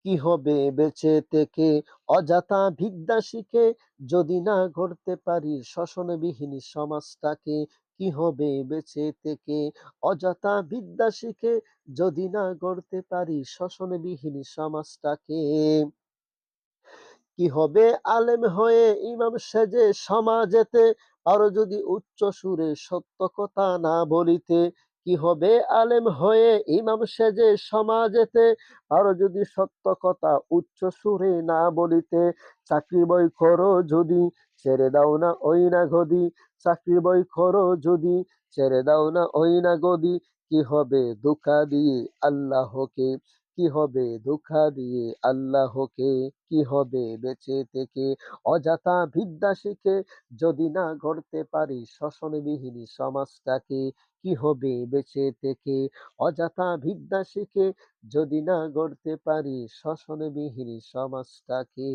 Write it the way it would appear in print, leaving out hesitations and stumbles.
কি হবে বেঁচে থেকে অযথা বিদ্যা শিখে, যদি না গড়তে পারি শোষণবিহীন সমাজটাকে? কি হবে বেঁচে থেকে অযথা বিদ্যা শিখে, যদি না গড়তে পারি শোষণবিহীন সমাজটাকে? কি হবে আলেম হয়ে ইমাম সেজে সমাজেতে, আরো যদি উচ্চ সুরে সত্য কথা না বলিতে? কি হবে আলেম হয়ে ইমাম সেজে সমাজেতে, আরো যদি সত্য কথা উচ্চ সুরে না বলিতে? চাকরি বই করো যদি, ছেড়ে দাও না ওই না গদি। চাকরি বই করো যদি, ছেড়ে দাও না ওই না গদি। কি হবে ধোঁকা দিয়ে আল্লাহকে? কি হবে ধোঁকা দিয়ে আল্লাহকে? কি হবে বেঁচে থেকে অযথা বিদ্যা শিখে, যদি না গড়তে পারি শোষণবিহীন সমাজটাকে? কি হবে বেঁচে থেকে অযথা বিদ্যা শিখে, যদি না গড়তে পারি শোষণবিহীন সমাজটাকে?